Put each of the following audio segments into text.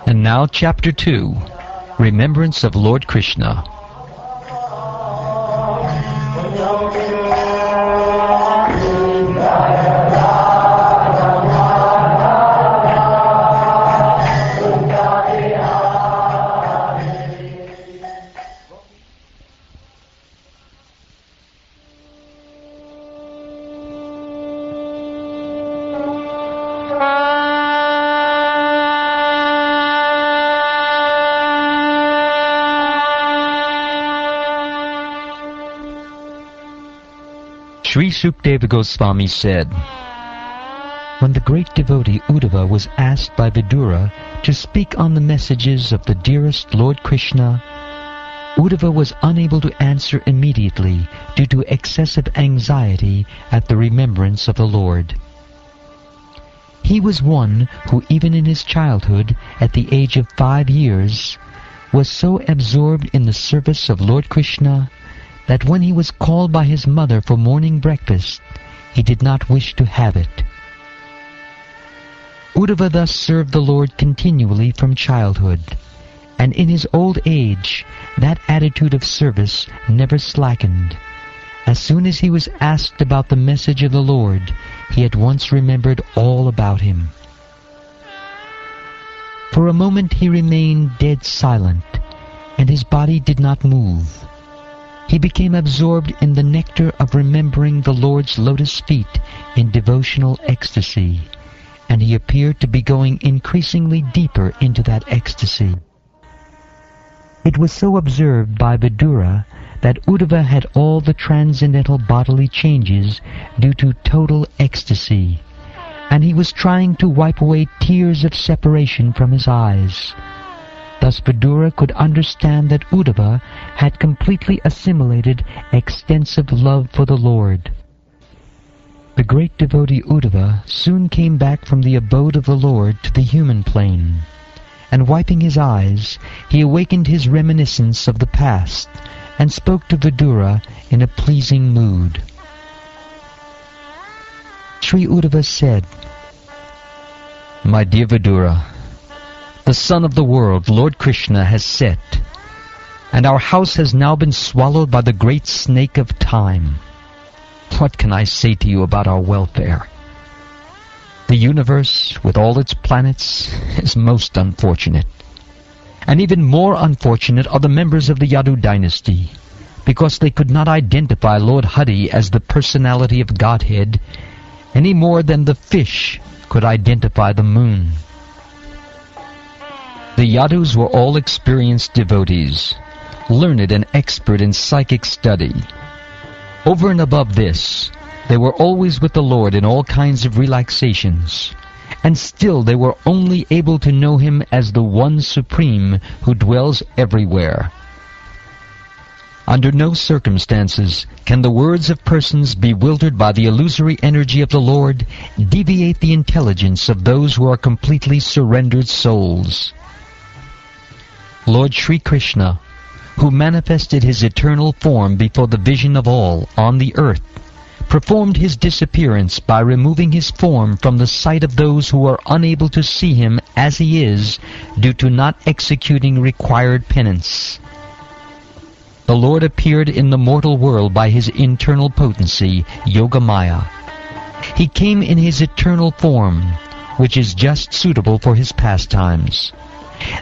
And now Chapter 2, Remembrance of Lord Krishna. Sri Sukadeva Goswami said, when the great devotee Uddhava was asked by Vidura to speak on the messages of the dearest Lord Krishna, Uddhava was unable to answer immediately due to excessive anxiety at the remembrance of the Lord. He was one who even in his childhood, at the age of 5 years, was so absorbed in the service of Lord Krishna that when he was called by his mother for morning breakfast, he did not wish to have it. Uddhava thus served the Lord continually from childhood, and in his old age that attitude of service never slackened. As soon as he was asked about the message of the Lord, he at once remembered all about him. For a moment he remained dead silent, and his body did not move. He became absorbed in the nectar of remembering the Lord's lotus feet in devotional ecstasy, and he appeared to be going increasingly deeper into that ecstasy. It was so observed by Vidura that Uddhava had all the transcendental bodily changes due to total ecstasy, and he was trying to wipe away tears of separation from his eyes. Thus Vidura could understand that Uddhava had completely assimilated extensive love for the Lord. The great devotee Uddhava soon came back from the abode of the Lord to the human plane, and wiping his eyes, he awakened his reminiscence of the past and spoke to Vidura in a pleasing mood. Sri Uddhava said, "My dear Vidura, the sun of the world, Lord Krishna, has set, and our house has now been swallowed by the great snake of time. What can I say to you about our welfare? The universe, with all its planets, is most unfortunate. And even more unfortunate are the members of the Yadu dynasty, because they could not identify Lord Hari as the personality of Godhead any more than the fish could identify the moon. The Yadus were all experienced devotees, learned and expert in psychic study. Over and above this, they were always with the Lord in all kinds of relaxations, and still they were only able to know Him as the One Supreme who dwells everywhere. Under no circumstances can the words of persons bewildered by the illusory energy of the Lord deviate the intelligence of those who are completely surrendered souls. Lord Sri Krishna, who manifested His eternal form before the vision of all on the earth, performed His disappearance by removing His form from the sight of those who are unable to see Him as He is due to not executing required penance. The Lord appeared in the mortal world by His internal potency, Yogamaya. He came in His eternal form, which is just suitable for His pastimes.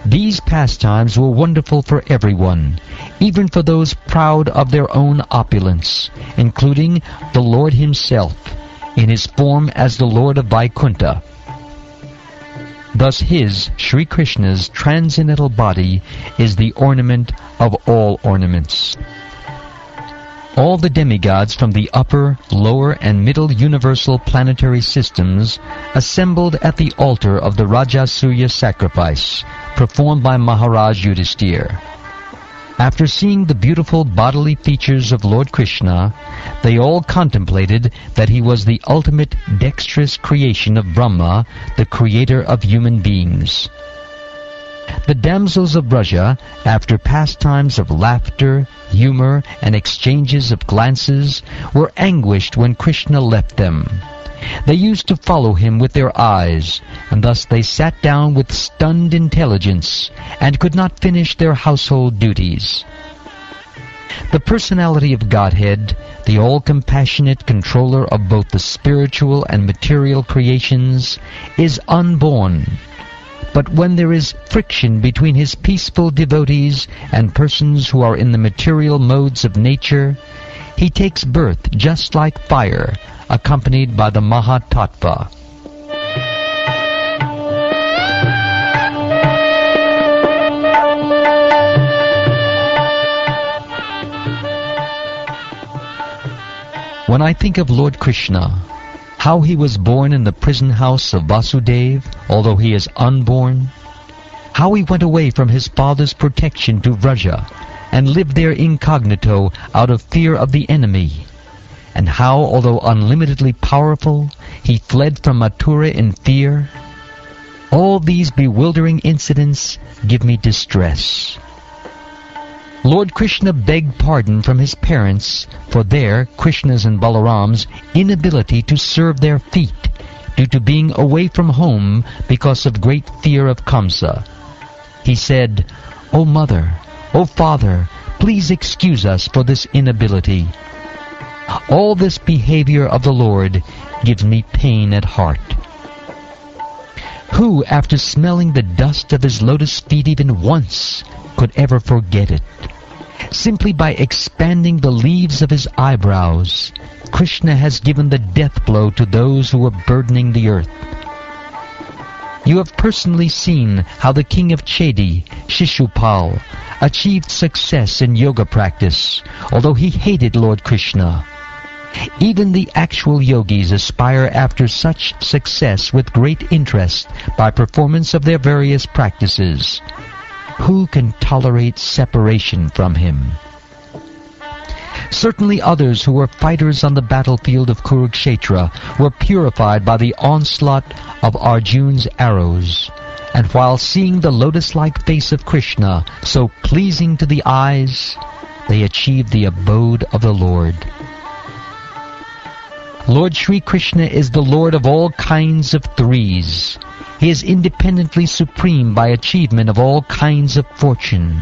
These pastimes were wonderful for everyone, even for those proud of their own opulence, including the Lord Himself, in His form as the Lord of Vaikuntha. Thus His, Sri Krishna's, transcendental body is the ornament of all ornaments. All the demigods from the upper, lower, and middle universal planetary systems assembled at the altar of the Rajasuya sacrifice, performed by Maharaj Yudhisthira. After seeing the beautiful bodily features of Lord Krishna, they all contemplated that he was the ultimate dexterous creation of Brahma, the creator of human beings. The damsels of Vraja, after pastimes of laughter, humor, and exchanges of glances, were anguished when Krishna left them. They used to follow him with their eyes, and thus they sat down with stunned intelligence, and could not finish their household duties. The personality of Godhead, the all-compassionate controller of both the spiritual and material creations, is unborn. But when there is friction between his peaceful devotees and persons who are in the material modes of nature, he takes birth just like fire, accompanied by the Mahatattva. When I think of Lord Krishna, how he was born in the prison house of Vasudeva, although he is unborn, how he went away from his father's protection to Vraja, and lived there incognito out of fear of the enemy, and how, although unlimitedly powerful, he fled from Mathura in fear, all these bewildering incidents give me distress. Lord Krishna begged pardon from his parents for their, Krishna's and Balaram's, inability to serve their feet due to being away from home because of great fear of Kamsa. He said, "O mother, O father, please excuse us for this inability." All this behavior of the Lord gives me pain at heart. Who, after smelling the dust of his lotus feet even once, could ever forget it? Simply by expanding the leaves of his eyebrows, Krishna has given the death blow to those who were burdening the earth. You have personally seen how the king of Chedi, Shishupal, achieved success in yoga practice, although he hated Lord Krishna. Even the actual yogis aspire after such success with great interest by performance of their various practices. Who can tolerate separation from him? Certainly others who were fighters on the battlefield of Kurukshetra were purified by the onslaught of Arjun's arrows, and while seeing the lotus-like face of Krishna so pleasing to the eyes, they achieved the abode of the Lord. Lord Sri Krishna is the Lord of all kinds of threes. He is independently supreme by achievement of all kinds of fortune.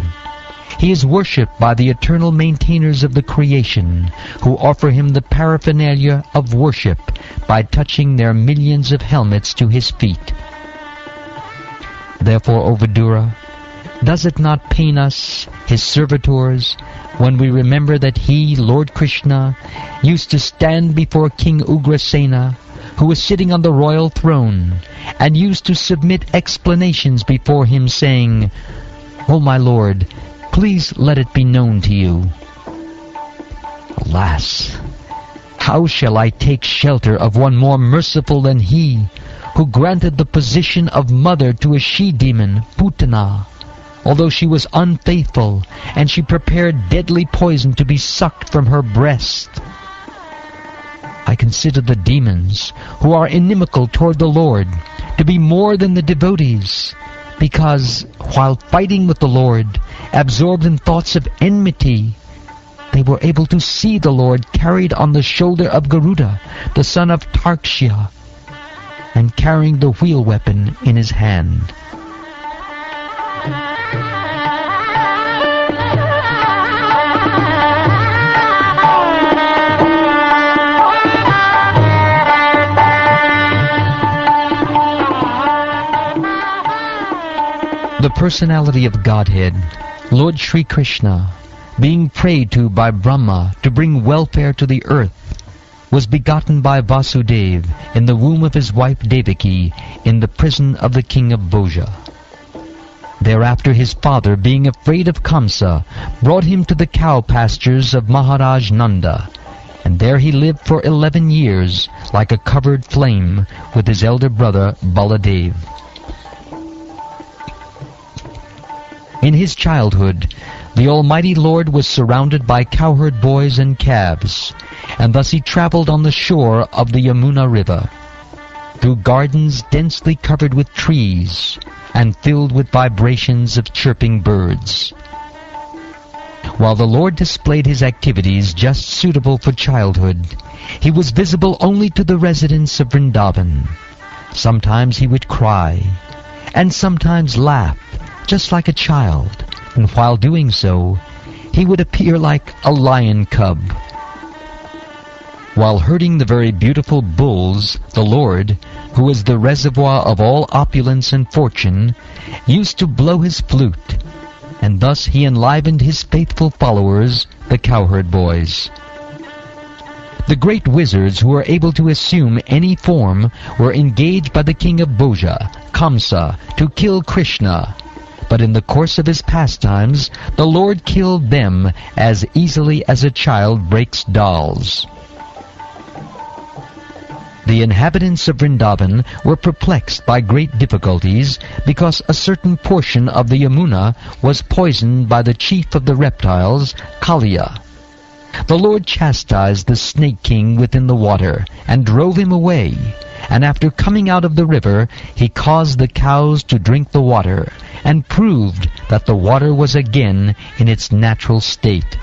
He is worshipped by the eternal maintainers of the creation, who offer him the paraphernalia of worship by touching their millions of helmets to his feet. Therefore, O Vidura, does it not pain us, his servitors, when we remember that he, Lord Krishna, used to stand before King Ugrasena, who was sitting on the royal throne, and used to submit explanations before him, saying, "O my Lord, please let it be known to you." Alas, how shall I take shelter of one more merciful than he, who granted the position of mother to a she-demon, Putana, although she was unfaithful, and she prepared deadly poison to be sucked from her breast? I consider the demons, who are inimical toward the Lord, to be more than the devotees, because, while fighting with the Lord, absorbed in thoughts of enmity, they were able to see the Lord carried on the shoulder of Garuda, the son of Tarkshya, and carrying the wheel weapon in his hand. The personality of Godhead, Lord Sri Krishna, being prayed to by Brahma to bring welfare to the earth, was begotten by Vasudeva in the womb of his wife Devaki in the prison of the king of Bhoja. Thereafter his father, being afraid of Kamsa, brought him to the cow pastures of Maharaj Nanda, and there he lived for 11 years like a covered flame with his elder brother Baladev. In his childhood, the Almighty Lord was surrounded by cowherd boys and calves, and thus he traveled on the shore of the Yamuna River, through gardens densely covered with trees, and filled with vibrations of chirping birds. While the Lord displayed his activities just suitable for childhood, he was visible only to the residents of Vrindavan. Sometimes he would cry, and sometimes laugh, just like a child, and while doing so, he would appear like a lion cub. While herding the very beautiful bulls, the Lord, who is the reservoir of all opulence and fortune, used to blow his flute, and thus he enlivened his faithful followers, the cowherd boys. The great wizards who were able to assume any form were engaged by the king of Bhoja, Kamsa, to kill Krsna, but in the course of his pastimes, the Lord killed them as easily as a child breaks dolls. The inhabitants of Vrindavan were perplexed by great difficulties because a certain portion of the Yamuna was poisoned by the chief of the reptiles, Kaliya. The Lord chastised the snake king within the water and drove him away, and after coming out of the river, he caused the cows to drink the water and proved that the water was again in its natural state.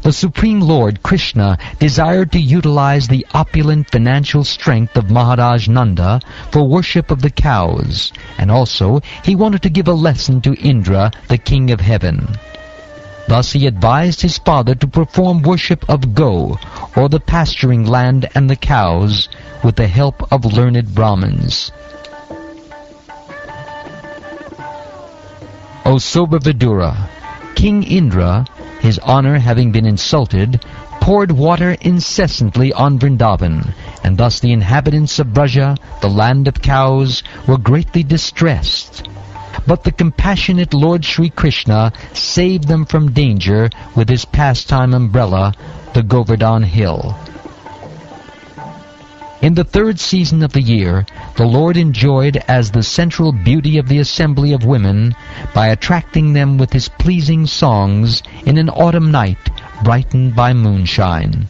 The Supreme Lord, Krishna, desired to utilize the opulent financial strength of Maharaj Nanda for worship of the cows, and also he wanted to give a lesson to Indra, the king of heaven. Thus he advised his father to perform worship of Go, or the pasturing land and the cows, with the help of learned Brahmins. O sober Vidura, King Indra, his honor having been insulted, poured water incessantly on Vrindavan, and thus the inhabitants of Braja, the land of cows, were greatly distressed. But the compassionate Lord Sri Krishna saved them from danger with his pastime umbrella, the Govardhan Hill. In the third season of the year, the Lord enjoyed as the central beauty of the assembly of women by attracting them with his pleasing songs in an autumn night brightened by moonshine.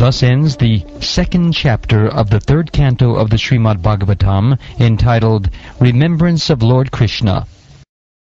Thus ends the second chapter of the third canto of the Srimad Bhagavatam, entitled Remembrance of Lord Krishna.